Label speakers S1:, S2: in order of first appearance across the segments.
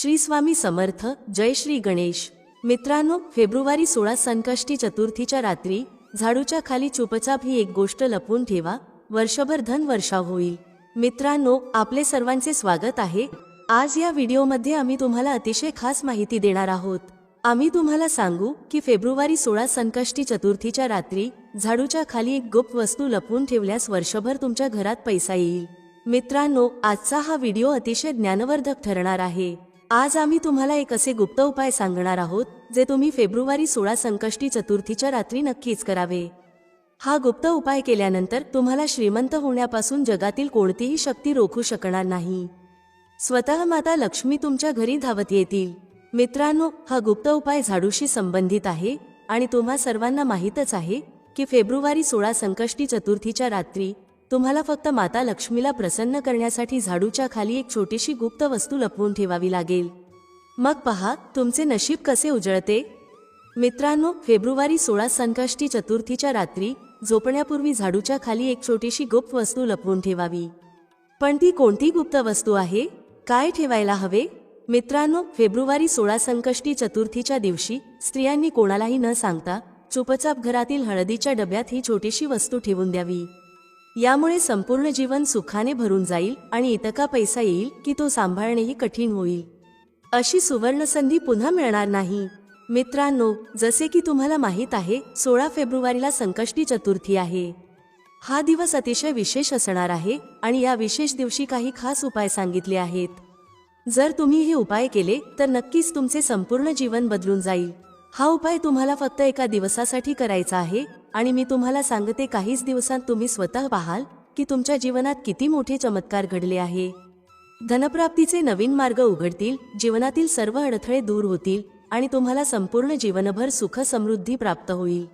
S1: श्री स्वामी समर्थ. जय श्री गणेश. मित्रांनो, फेब्रुवारी 16 संकष्टी चतुर्थीच्या रात्री झाडूच्या खाली चुपचाप ही एक गोष्ट लपवून ठेवा, वर्षभर धन वर्षाव होईल. मित्रांनो, आपले सर्वांचे स्वागत आहे. आज या व्हिडिओमध्ये आम्ही तुम्हाला अतिशय खास माहिती देणार आहोत. आम्ही तुम्हाला सांगू की फेब्रुवारी 16 संकष्टी चतुर्थीच्या रात्री झाडूच्या खाली एक गुप्त वस्तू लपवून ठेवल्यास वर्षभर तुमच्या घरात पैसा येईल. मित्रांनो, आजचा हा व्हिडिओ अतिशय ज्ञानवर्धक ठरणार आहे. आज आम्ही तुम्हाला एक असे गुप्त उपाय सांगणार आहोत जे तुम्ही फेब्रुवारी 16 संकष्टी चतुर्थीच्या रात्री नक्कीच करावे. हा गुप्त उपाय केल्यानंतर तुम्हाला श्रीमंत होण्यापासून जगातील कोणतीही शक्ती रोखू शकणार नाही. स्वतः माता लक्ष्मी तुमच्या घरी धावत येतील. मित्रांनो, हा गुप्त उपाय झाडूशी संबंधित आहे आणि तुम्हा सर्वांना माहीतच आहे की फेब्रुवारी 16 संकष्टी चतुर्थीच्या रात्री तुम्हाला फक्त माता लक्ष्मीला प्रसन्न करण्यासाठी झाडूच्या खाली एक छोटीशी गुप्त वस्तू लपवून ठेवावी लागेल. मग पहा तुमचे नशीब कसे उजळते. मित्रांनो, फेब्रुवारी 16 संकष्टी चतुर्थीच्या रात्री झोपण्यापूर्वी झाडूच्या खाली एक छोटीशी गुप्त वस्तू लपवून ठेवावी. पण ती कोणती गुप्त वस्तू आहे, काय ठेवायला हवे? मित्रांनो, फेब्रुवारी 16 संकष्टी चतुर्थीच्या दिवशी स्त्रियांनी कोणालाही न सांगता चुपचाप घरातील हळदीच्या डब्यात ही छोटीशी वस्तू ठेवून द्यावी. यामुळे संपूर्ण जीवन सुखाने भरून जाईल आणि इतका पैसा येईल की तो सांभाळणेही कठीण होईल. अशी सुवर्ण संधी पुन्हा मिळणार नाही. मित्रांनो, जसे की तुम्हाला माहीत आहे, 16 फेब्रुवारीला संकष्टी चतुर्थी आहे. हा दिवस अतिशय विशेष असणार आहे आणि या विशेष दिवशी काही खास उपाय सांगितले आहेत. जर तुम्ही हे उपाय केले तर नक्कीच तुमचे संपूर्ण जीवन बदलून जाईल. हा उपाय तुम्हाला फक्त एका दिवसासाठी करायचा आहे आणि मी तुम्हाला सांगते, काहीच दिवसांत तुम्ही स्वतः पाहाल की तुमच्या जीवनात किती मोठे चमत्कार घडले आहे. धनप्राप्तीचे नवीन मार्ग उघडतील, जीवनातील सर्व अडथळे दूर होतील आणि तुम्हाला संपूर्ण जीवनभर सुख समृद्धी प्राप्त होईल.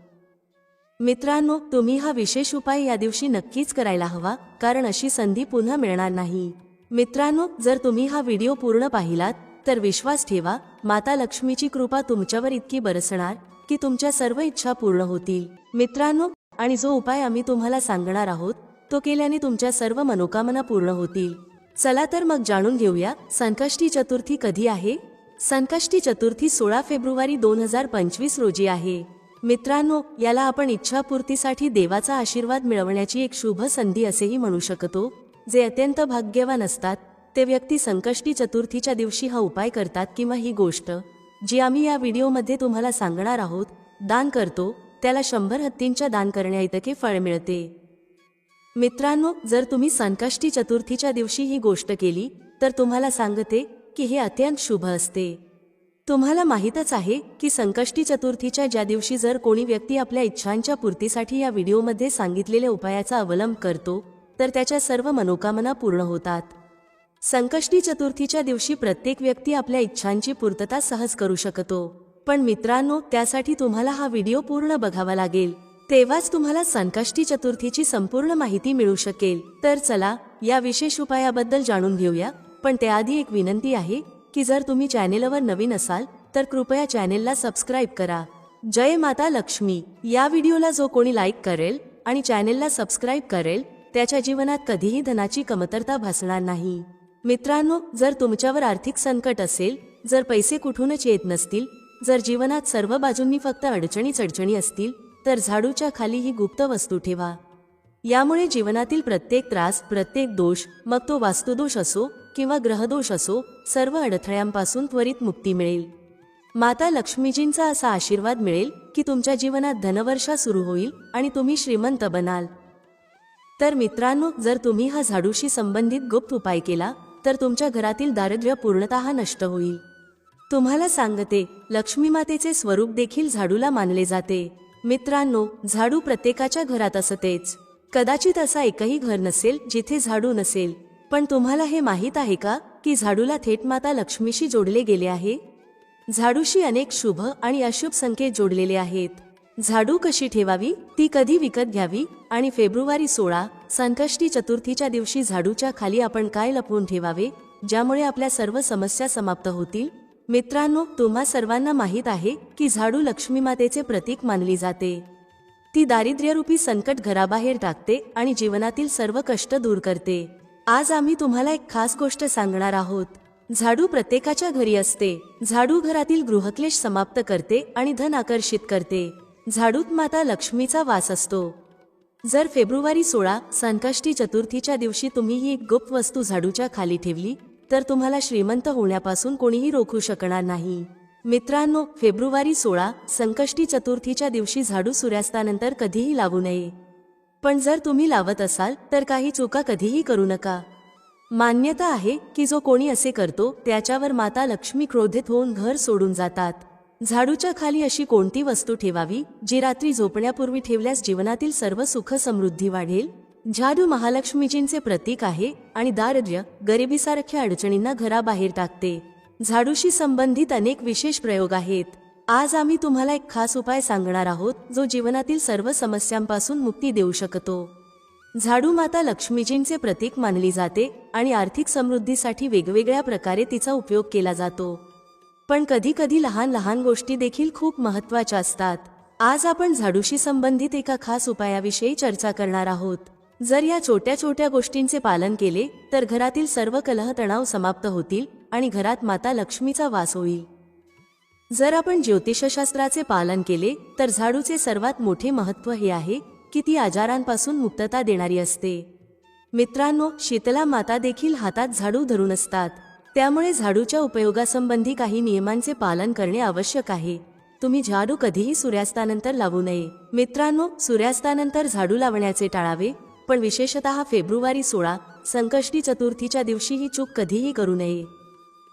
S1: मित्रांनो, तुम्ही हा विशेष उपाय या दिवशी नक्कीच करायला हवा, कारण अशी संधी पुन्हा मिळणार नाही. मित्रांनो, जर तुम्ही हा व्हिडिओ पूर्ण पाहिलात तर विश्वास ठेवा, माता लक्ष्मीची कृपा तुमच्यावर इतकी बरसणार की तुमच्या सर्व इच्छा पूर्ण होतील. मित्रांनो, आणि जो उपाय आम्ही तुम्हाला सांगणार आहोत तो केल्याने तुमच्या सर्व मनोकामना पूर्ण होतील. चला तर मग जाणून घेऊया, संकष्टी चतुर्थी कधी आहे. संकष्टी चतुर्थी 16 फेब्रुवारी 2025 रोजी आहे. मित्रांनो, याला आपण इच्छापूर्तीसाठी देवाचा आशीर्वाद मिळवण्याची एक शुभ संधी असेही म्हणू शकतो. जे अत्यंत भाग्यवान असतात ते व्यक्ती संकष्टी चतुर्थीच्या दिवशी हा उपाय करतात किंवा ही गोष्ट जी आम्ही या व्हिडिओमध्ये तुम्हाला सांगणार आहोत दान करतो, त्याला 100 हत्तींच्या दान करण्याइतके फळ मिळते. मित्रांनो, जर तुम्ही संकष्टी चतुर्थीच्या दिवशी ही गोष्ट केली तर तुम्हाला सांगते की हे अत्यंत शुभ असते. तुम्हाला माहीतच आहे की संकष्टी चतुर्थीच्या ज्या दिवशी जर कोणी व्यक्ती आपल्या इच्छांच्या पूर्तीसाठी या व्हिडिओमध्ये सांगितलेल्या उपायाचा अवलंब करतो तर त्याच्या सर्व मनोकामना पूर्ण होतात. संकष्टी चतुर्थीच्या दिवशी प्रत्येक व्यक्ती आपल्या इच्छांची पूर्तता सहज करू शकतो. पण मित्रांनो, त्यासाठी तुम्हाला हा व्हिडिओ पूर्ण बघावा लागेल, तेव्हाच तुम्हाला संकष्टी चतुर्थीची संपूर्ण माहिती मिळू शकेल. तर चला या विशेष उपायाबद्दल जाणून घेऊया. पण त्याआधी एक विनंती आहे की जर तुम्ही चॅनेलवर नवीन असाल तर कृपया चॅनेलला सबस्क्राईब करा. जय माता लक्ष्मी. या व्हिडिओला जो कोणी लाईक करेल आणि चॅनेलला सबस्क्राईब करेल त्याच्या जीवनात कधीही धनाची कमतरता भासणार नाही. मित्रांनो, जर तुमच्यावर आर्थिक संकट असेल, जर पैसे कुठूनच येत नसतील, जर जीवनात सर्व बाजूंनी फक्त अडचणीच अडचणी असतील तर झाडूच्या खाली ही गुप्त वस्तू ठेवा. यामुळे जीवनातील प्रत्येक त्रास, प्रत्येक दोष, मग तो वास्तुदोष असो किंवा ग्रहदोष असो, सर्व अडथळ्यांपासून त्वरित मुक्ती मिळेल. माता लक्ष्मीजींचा असा आशीर्वाद मिळेल की तुमच्या जीवनात धनवर्षा सुरू होईल आणि तुम्ही श्रीमंत बनाल. तर मित्रांनो, जर तुम्ही हा झाडूशी संबंधित गुप्त उपाय केला तर तुमच्या घरातील दारिद्र्य पूर्णतः नष्ट होईल. तुम्हाला सांगते, लक्ष्मी मातेचे स्वरूप देखील झाडूला मानले जाते. मित्रांनो, झाडू प्रत्येकाच्या घरात असतेच. कदाचित असा एकही घर नसेल जिथे झाडू नसेल. पण तुम्हाला हे माहीत आहे का की झाडूला थेट माता लक्ष्मीशी जोडले गेले आहे. झाडूशी अनेक शुभ आणि अशुभ संकेत जोडलेले आहेत. झाडू कशी ठेवावी, ती कधी विकत घ्यावी आणि फेब्रुवारी 16 संकष्टी चतुर्थीच्या दिवशी झाडूच्या खाली आपण काय लपवून ठेवावे ज्यामुळे आपल्या सर्व समस्या समाप्त होतील. मित्रांनो, तुम्हा सर्वांना माहीत आहे की झाडू लक्ष्मी मातेचे प्रतीक मानली जाते. ती दारिद्र्यरूपी संकट घराबाहेर टाकते आणि जीवनातील सर्व कष्ट दूर करते. आज आम्ही तुम्हाला एक खास गोष्ट सांगणार आहोत. झाडू प्रत्येकाच्या घरी असते. झाडू घरातील गृहक्लेश समाप्त करते आणि धन आकर्षित करते. झाडूत माता लक्ष्मीचा वास असतो. जर फेब्रुवारी 16 संकष्टी चतुर्थीच्या दिवशी तुम्ही ही एक गुप्त वस्तू झाडूच्या खाली ठेवली तर तुम्हाला श्रीमंत होण्यापासून कोणीही रोखू शकणार नाही. मित्रांनो, फेब्रुवारी 16 संकष्टी चतुर्थीच्या दिवशी झाडू सूर्यास्तानंतर कधीही लावू नये. पण जर तुम्ही लावत असाल तर काही चुका कधीही करू नका. मान्यता आहे की जो कोणी असे करतो त्याच्यावर माता लक्ष्मी क्रोधित होऊन घर सोडून जातात. झाडूच्या खाली अशी कोणती वस्तू ठेवावी जी रात्री झोपण्यापूर्वी ठेवल्यास जीवनातील सर्व सुख समृद्धी वाढेल? झाडू महालक्ष्मीजींचे प्रतीक आहे आणि दारिद्र्य, गरिबीसारख्या अडचणींना घराबाहेर टाकते. झाडूशी संबंधित अनेक विशेष प्रयोग आहेत. आज आम्ही तुम्हाला एक खास उपाय सांगणार आहोत जो जीवनातील सर्व समस्यांपासून मुक्ती देऊ शकतो. झाडू माता लक्ष्मीजींचे प्रतीक मानली जाते आणि आर्थिक समृद्धीसाठी वेगवेगळ्या प्रकारे तिचा उपयोग केला जातो. पण कधी कधी लहान लहान गोष्टी देखील खूप महत्त्वाच्या असतात. आज आपण झाडूशी संबंधित एका खास उपायाविषयी चर्चा करणार आहोत. जर या छोट्या छोट्या गोष्टींचे पालन केले तर घरातील सर्व कलह तणाव समाप्त होतील आणि घरात माता लक्ष्मीचा वास होईल. जर आपण ज्योतिषशास्त्राचे पालन केले तर झाडूचे सर्वात मोठे महत्त्व हे आहे की ती आजारांपासून मुक्तता देणारी असते. मित्रांनो, शीतला माता देखील हातात झाडू धरून असतात. त्यामुळे झाडूच्या उपयोगासंबंधी काही नियमांचे पालन करणे आवश्यक आहे. तुम्ही झाडू कधीही सूर्यास्तानंतर लावू नये. मित्रांनो, सूर्यास्तानंतर झाडू लावण्याचे टाळावे, पण विशेषतः फेब्रुवारी 16 संकष्टी चतुर्थीच्या दिवशी ही चूक कधीही करू नये.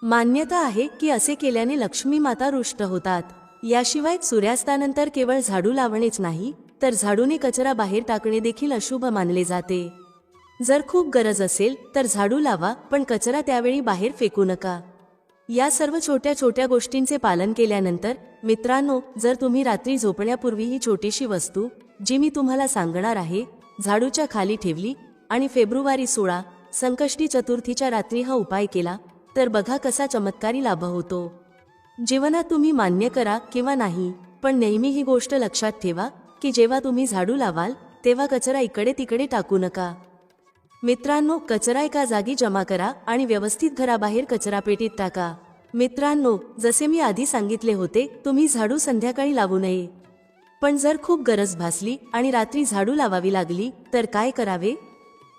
S1: मान्यता आहे की असे केल्याने लक्ष्मी माता रुष्ट होतात. याशिवाय सूर्यास्तानंतर केवळ झाडू लावणेच नाही तर झाडूने कचरा बाहेर टाकणे देखील अशुभ मानले जाते. जर खूप गरज असेल तर झाडू लावा, पण कचरा त्यावेळी बाहेर फेकू नका. या सर्व छोट्या छोट्या गोष्टींचे पालन केल्यानंतर मित्रांनो, जर तुम्ही रात्री झोपण्यापूर्वी ही छोटीशी वस्तू जी मी तुम्हाला सांगणार आहे झाडूच्या खाली ठेवली आणि फेब्रुवारी 16 संकष्टी चतुर्थीच्या रात्री हा उपाय केला तर बघा कसा चमत्कारी लाभ होतो. जीवनात तुम्ही मान्य करा किंवा नाही, पण नेहमी ही गोष्ट लक्षात ठेवा की जेव्हा तुम्ही झाडू लावाल तेव्हा कचरा इकडे तिकडे टाकू नका. मित्रांनो, कचरा एका जागी जमा करा आणि व्यवस्थित घराबाहेर कचरापेटीत टाका. मित्रांनो, जसे मी आधी सांगितले होते, तुम्ही झाडू संध्याकाळी लावू नये. पण जर खूप गरज भासली आणि रात्री झाडू लावावी लागली तर काय करावे?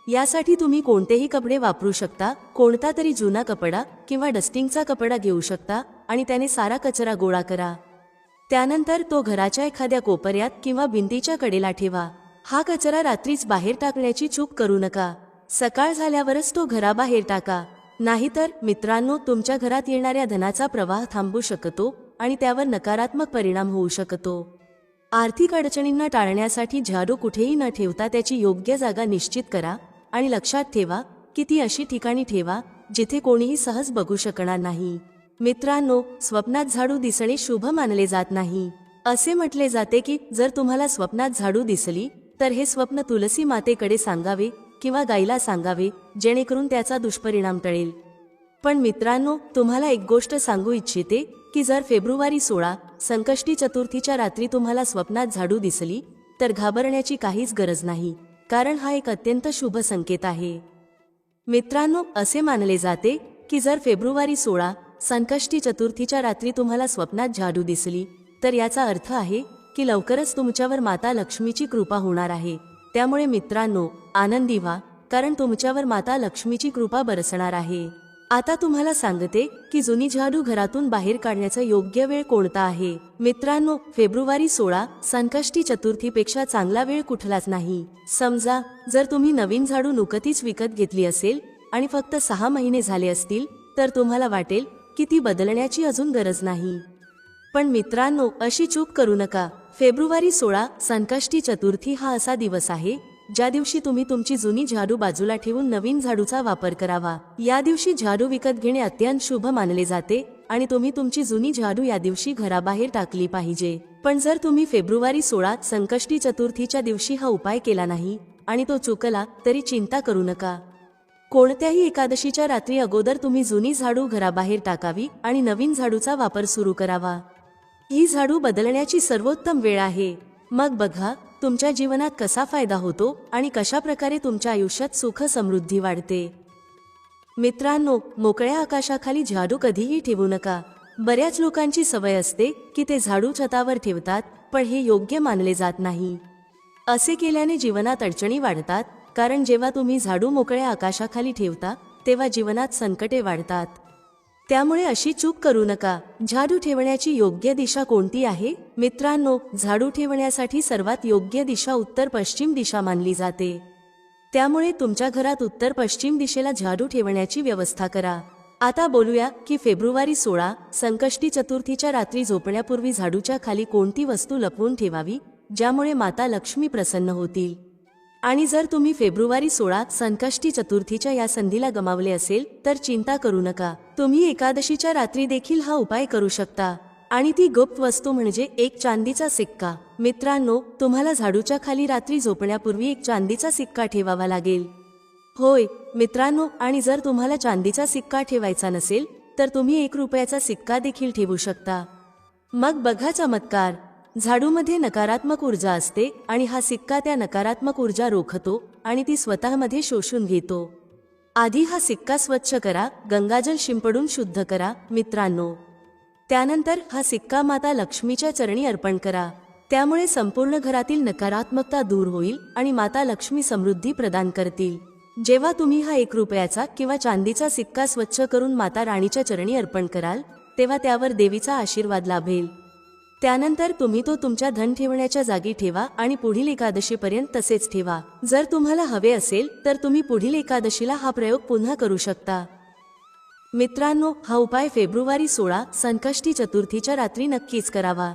S1: यासाठी तुम्ही कोणतेही कपडे वापरू शकता. कोणता तरी जुना कपडा किंवा डस्टिंगचा कपडा घेऊ शकता आणि त्याने सारा कचरा गोळा करा. त्यानंतर तो घराच्या एखाद्या कोपऱ्यात किंवा भिंतीच्या कडेला ठेवा. हा कचरा रात्रीच बाहेर टाकण्याची चूक करू नका. सकाळ झाल्यावरच तो घराबाहेर टाका. नाहीतर मित्रांनो, तुमच्या घरात येणाऱ्या धनाचा प्रवाह थांबू शकतो आणि त्यावर नकारात्मक परिणाम होऊ शकतो. आर्थिक अडचणींना टाळण्यासाठी झाडू कुठेही न ठेवता त्याची योग्य जागा निश्चित करा आणि लक्षात ठेवा की ती अशी ठिकाणी ठेवा जिथे कोणीही सहज बघू शकणार नाही. मित्रांनो, स्वप्नात झाडू दिसणे शुभ मानले जात नाही. असे म्हटले जाते की जर तुम्हाला स्वप्नात झाडू दिसली तर हे स्वप्न तुलसी मातेकडे सांगावे किंवा गाईला सांगावे, जेणेकरून त्याचा दुष्परिणाम टळेल. पण मित्रांनो, तुम्हाला एक गोष्ट सांगू इच्छिते की जर फेब्रुवारी 16 संकष्टी चतुर्थीच्या रात्री तुम्हाला स्वप्नात झाडू दिसली तर घाबरण्याची काहीच गरज नाही, कारण हा एक अत्यंत शुभ संकेत आहे. मित्रांनो, असे मानले जाते की जर फेब्रुवारी 16 संकष्टी चतुर्थीच्या रात्री तुम्हाला स्वप्नात झाडू दिसली तर याचा अर्थ आहे की लवकरच तुमच्यावर माता लक्ष्मीची कृपा होणार आहे. त्यामुळे मित्रांनो, आनंदी व्हा, कारण तुमच्यावर माता लक्ष्मीची कृपा बरसणार आहे. आता तुम्हाला सांगते की जुनी झाडू घरातून बाहेर काढण्याचा योग्य वेळ कोणता आहे. मित्रांनो, फेब्रुवारी 16 संकष्टी चतुर्थीपेक्षा चांगला वेळ कुठलाच नाही. समजा जर तुम्ही नवीन झाडू नुकतीच विकत घेतली असेल आणि फक्त 6 महिने झाले असतील तर तुम्हाला वाटेल की ती बदलण्याची अजून गरज नाही. पण मित्रांनो, अशी चूक करू नका. फेब्रुवारी 16 संकष्टी चतुर्थी हा असा दिवस आहे ज्या दिवशी तुम्ही तुमची जुनी झाडू बाजूला ठेवून नवीन झाडूचा वापर करावा. या दिवशी झाडू विकत घेणे अत्यंत शुभ मानले जाते आणि तुम्ही तुमची जुनी झाडू या दिवशी घराबाहेर टाकली पाहिजे. पण जर तुम्ही फेब्रुवारी 16 संकष्टी चतुर्थीच्या दिवशी हा उपाय केला नाही आणि तो चुकला तरी चिंता करू नका. कोणत्याही एकादशीच्या रात्री अगोदर तुम्ही जुनी झाडू घराबाहेर टाकावी आणि नवीन झाडूचा वापर सुरू करावा. ही झाडू बदलण्याची सर्वोत्तम वेळ आहे. मग बघा तुमच्या जीवनात कसा फायदा होतो आणि कशा प्रकारे तुमच्या आयुष्यात सुख समृद्धी वाढते. मित्रांनो, मोकळ्या आकाशाखाली झाडू कधीही ठेवू नका. बऱ्याच लोकांची सवय असते की ते झाडू छतावर ठेवतात, पण हे योग्य मानले जात नाही. असे केल्याने जीवनात अडचणी वाढतात, कारण जेव्हा तुम्ही झाडू मोकळ्या आकाशाखाली ठेवता तेव्हा जीवनात संकटे वाढतात. त्यामुळे अशी चूक करू नका. झाडू ठेवण्याची योग्य दिशा कोणती आहे? मित्रांनो, झाडू ठेवण्यासाठी सर्वात योग्य दिशा उत्तर पश्चिम दिशा मानली जाते. त्यामुळे तुमच्या घरात उत्तर पश्चिम दिशेला झाडू ठेवण्याची व्यवस्था करा. आता बोलूया की फेब्रुवारी 16 संकष्टी चतुर्थीच्या रात्री झोपण्यापूर्वी झाडूच्या खाली कोणती वस्तू लपवून ठेवावी, ज्यामुळे माता लक्ष्मी प्रसन्न होतील. आणि जर तुम्ही फेब्रुवारी 16 संकष्टी चतुर्थीच्या या संधीला गमावले असेल तर चिंता करू नका. तुम्ही एकादशीच्या रात्री देखील हा उपाय करू शकता. आणि ती गुप्त वस्तू म्हणजे एक चांदीचा सिक्का. मित्रांनो, तुम्हाला झाडूच्या खाली रात्री झोपण्यापूर्वी एक चांदीचा सिक्का ठेवावा लागेल. होय मित्रांनो, आणि जर तुम्हाला चांदीचा सिक्का ठेवायचा नसेल तर तुम्ही 1 रुपयाचा सिक्का देखील ठेवू शकता. मग बघा चमत्कार. झाडूमध्ये नकारात्मक ऊर्जा असते आणि हा सिक्का त्या नकारात्मक ऊर्जा रोखतो आणि ती स्वतःमध्ये शोषून घेतो. आधी हा सिक्का स्वच्छ करा, गंगाजल शिंपडून शुद्ध करा मित्रांनो. त्यानंतर हा सिक्का माता लक्ष्मीच्या चरणी अर्पण करा. त्यामुळे संपूर्ण घरातील नकारात्मकता दूर होईल आणि माता लक्ष्मी समृद्धी प्रदान करतील. जेव्हा तुम्ही हा 1 रुपयाचा किंवा चांदीचा सिक्का स्वच्छ करून माता राणीच्या चरणी अर्पण कराल तेव्हा त्यावर देवीचा आशीर्वाद लाभेल. त्यानंतर तुम्ही तो तुमच्या धन ठेवण्याच्या जागी ठेवा आणि पुढील एकादशीपर्यंत तसेच ठेवा. जर तुम्हाला हवे असेल तर तुम्ही पुढील एकादशीला हा प्रयोग पुन्हा करू शकता. मित्रांनो, हा उपाय फेब्रुवारी 16 संकष्टी चतुर्थीच्या रात्री नक्कीच करावा.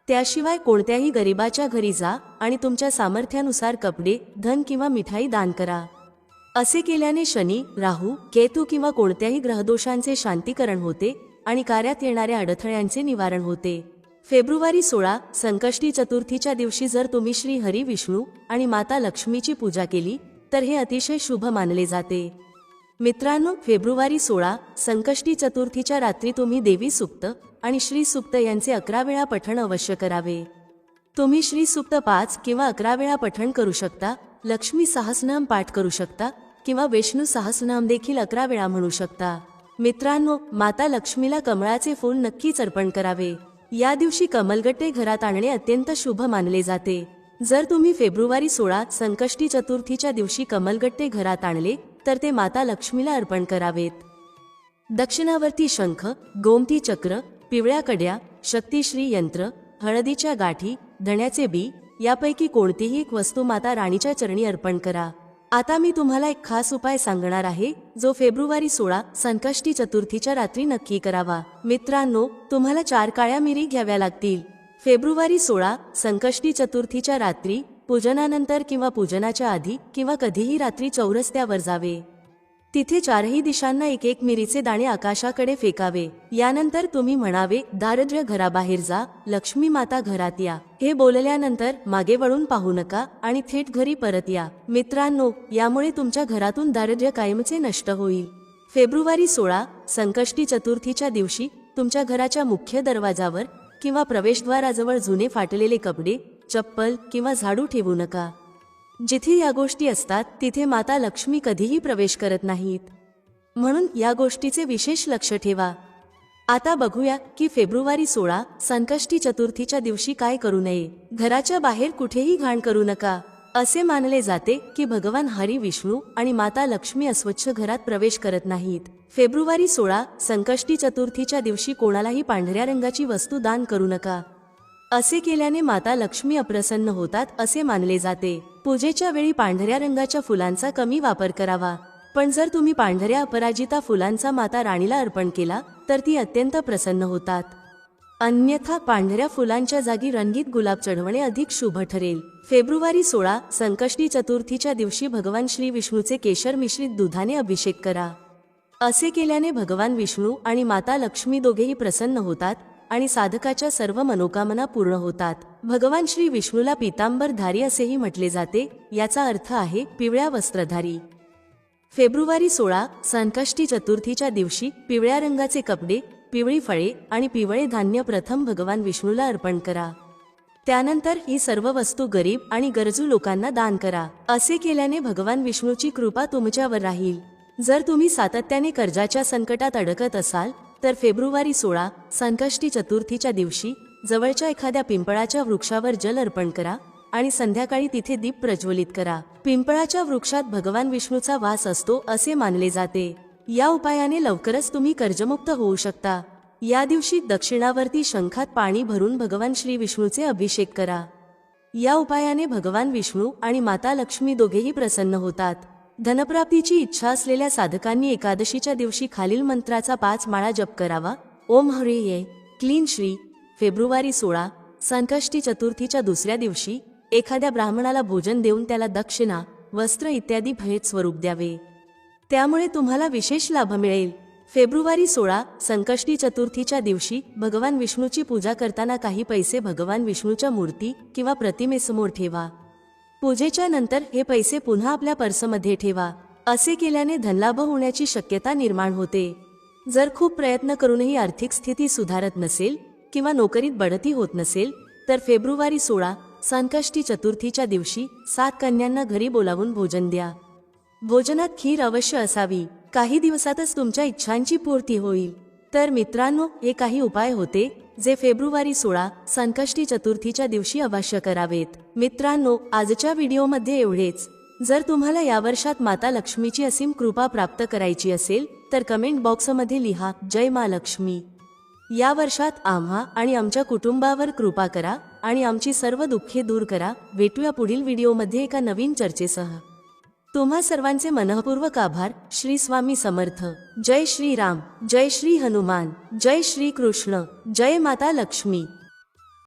S1: त्याशिवाय कोणत्याही गरिबाच्या घरी जा आणि तुमच्या सामर्थ्यानुसार कपडे, धन किंवा मिठाई दान करा. असे केल्याने शनी, राहू, केतू किंवा कोणत्याही ग्रहदोषांचे शांतीकरण होते आणि कार्यात येणाऱ्या अडथळ्यांचे निवारण होते. फेब्रुवारी 16 संकष्टी चतुर्थीच्या दिवशी जर तुम्ही श्री हरी विष्णू आणि माता लक्ष्मीची पूजा केली तर हे अतिशय शुभ मानले जाते. मित्रांनो, फेब्रुवारी 16 संकष्टी चतुर्थीच्या रात्री तुम्ही देवी सूक्त आणि श्री सूक्त यांचे 11 वेळा पठण अवश्य करावे. तुम्ही श्री सूक्त 5 किंवा 11 वेळा पठण करू शकता, लक्ष्मी सहस्रनाम पाठ करू शकता किंवा विष्णू सहस्रनाम देखील 11 वेळा म्हणू शकता. मित्रांनो, माता लक्ष्मीला कमळाचे फूल नक्कीच अर्पण करावे. या दिवशी कमलगट्टे घरात आणणे अत्यंत शुभ मानले जाते. जर तुम्ही फेब्रुवारी 16 संकष्टी चतुर्थीच्या दिवशी कमलगट्टे घरात आणले तर ते माता लक्ष्मीला अर्पण करावेत. दक्षिणावर्ती शंख, गोमती चक्र, पिवळ्या कड्या, शक्तिश्री यंत्र, हळदीच्या गाठी, धण्याचे बी यापैकी कोणतीही एक वस्तू माता राणीच्या चरणी अर्पण करा. आता मी तुम्हाला एक खास उपाय सांगणार आहे जो फेब्रुवारी 16 संकष्टी चतुर्थीच्या रात्री नक्की करावा. मित्रांनो, तुम्हाला 4 काळ्या मिरी घ्याव्या लागतील. फेब्रुवारी 16 संकष्टी चतुर्थीच्या रात्री पूजनानंतर किंवा पूजनाच्या आधी किंवा कधीही रात्री चौरस्त्यावर जावे. तिथे 4ही दिशांना 1-1 मिरीचे दाणे आकाशाकडे फेकावे. यानंतर तुम्ही म्हणावे, दारिद्र्य घराबाहेर जा, लक्ष्मी माता घरात या. हे बोलल्यानंतर मागे वळून पाहू नका आणि थेट घरी परत या. मित्रांनो, यामुळे तुमच्या घरातून दारिद्र्य कायमचे नष्ट होईल. फेब्रुवारी 16 संकष्टी चतुर्थीच्या दिवशी तुमच्या घराच्या मुख्य दरवाजावर किंवा प्रवेशद्वाराजवळ जुने फाटलेले कपडे, चप्पल किंवा झाडू ठेवू नका. जिथे या गोष्टी असतात तिथे माता लक्ष्मी कधीही प्रवेश करत नाहीत. म्हणून या गोष्टीचे विशेष लक्ष ठेवा. आता बघूया की फेब्रुवारी 16 संकष्टी चतुर्थीच्या दिवशी काय करू नये. घराच्या बाहेर कुठेही घाण करू नका. असे मानले जाते की भगवान हरी विष्णू आणि माता लक्ष्मी अस्वच्छ घरात प्रवेश करत नाहीत. फेब्रुवारी 16 संकष्टी चतुर्थीच्या दिवशी कोणालाही पांढऱ्या रंगाची वस्तू दान करू नका. असे केल्याने माता लक्ष्मी अप्रसन्न होतात असे मानले जाते. पूजेच्या वेळी पांढऱ्या रंगाच्या फुलांचा कमी वापर करावा. पण जर तुम्ही पांढऱ्या अपराजिता फुलांचा माता राणीला अर्पण केला तर ती अत्यंत प्रसन्न होतात. अन्यथा पांढऱ्या फुलांच्या जागी रंगीत गुलाब चढवणे अधिक शुभ ठरेल. फेब्रुवारी 16 संकष्टी चतुर्थीच्या दिवशी भगवान श्री विष्णूचे केशर मिश्रित दुधाने अभिषेक करा. असे केल्याने भगवान विष्णू आणि माता लक्ष्मी दोघेही प्रसन्न होतात आणि साधकाच्या सर्व मनोकामना पूर्ण होतात. भगवान श्री विष्णूला पीतांबरधारी असेही म्हटले जाते. याचा अर्थ आहे पिवळ्या वस्त्रधारी. फेब्रुवारी 16 संकष्टी चतुर्थीच्या दिवशी पिवळ्या रंगाचे कपडे, पिवळी फळे आणि पिवळे धान्य प्रथम भगवान विष्णूला अर्पण करा. त्यानंतर ही सर्व वस्तू गरीब आणि गरजू लोकांना दान करा. असे केल्याने भगवान विष्णूची कृपा तुमच्यावर राहील. जर तुम्ही सातत्याने कर्जाच्या संकटात अडकत असाल तर फेब्रुवारी 16 संकष्टी चतुर्थीच्या दिवशी जवळच्या एखाद्या पिंपळाच्या वृक्षावर जल अर्पण करा आणि संध्याकाळी तिथे दीप प्रज्वलित करा. पिंपळाच्या वृक्षात भगवान विष्णूचा वास असतो असे मानले जाते. या उपायाने लवकरच तुम्ही कर्जमुक्त होऊ शकता. या दिवशी दक्षिणावर्ती शंखात पाणी भरून भगवान श्री विष्णूचे अभिषेक करा. या उपायाने भगवान विष्णू आणि माता लक्ष्मी दोघेही प्रसन्न होतात. धनप्राप्तीची इच्छा असलेल्या साधकांनी एकादशीच्या दिवशी खालील मंत्राचा 5 माळा जप करावा. ओम ह्रीं क्लीं श्री. फेब्रुवारी 16 संकष्टी चतुर्थीच्या दुसऱ्या दिवशी एखाद्या ब्राह्मणाला भोजन देऊन त्याला दक्षिणा, वस्त्र इत्यादी भेट स्वरूप द्यावे. त्यामुळे तुम्हाला विशेष लाभ मिळेल. फेब्रुवारी 16 संकष्टी चतुर्थीच्या दिवशी भगवान विष्णूची पूजा करताना काही पैसे भगवान विष्णूच्या मूर्ती किंवा प्रतिमेसमोर ठेवा. पूजेच्या नंतर हे पैसे पुन्हा आपल्या पर्समध्ये ठेवा. असे केल्याने धनलाभ होण्याची शक्यता निर्माण होते. जर खूप प्रयत्न करूनही आर्थिक स्थिती सुधारत नसेल किंवा नोकरीत बढती होत नसेल तर फेब्रुवारी 16 संकष्टी चतुर्थीच्या दिवशी 7 कन्यांना घरी बोलावून भोजन द्या. भोजनात खीर अवश्य असावी. काही दिवसातच तुमच्या इच्छांची पूर्ती होईल. तर मित्रांनो, हे काही उपाय होते जे फेब्रुवारी 16 संकष्टी चतुर्थीच्या दिवशी अवश्य करावेत. मित्रांनो, आजच्या व्हिडिओमध्ये एवढेच. जर तुम्हाला या वर्षात माता लक्ष्मीची असीम कृपा प्राप्त करायची असेल तर कमेंट बॉक्समध्ये लिहा जय मा लक्ष्मी. या वर्षात आम्हा आणि आमच्या कुटुंबावर कृपा करा आणि आमची सर्व दुःखे दूर करा. भेटूया पुढील व्हिडिओमध्ये एका नवीन चर्चेसह. तुम्हा सर्वांचे मनःपूर्वक आभार. श्री स्वामी समर्थ. जय श्री राम, जय श्री हनुमान, जय श्री कृष्ण, जय माता लक्ष्मी.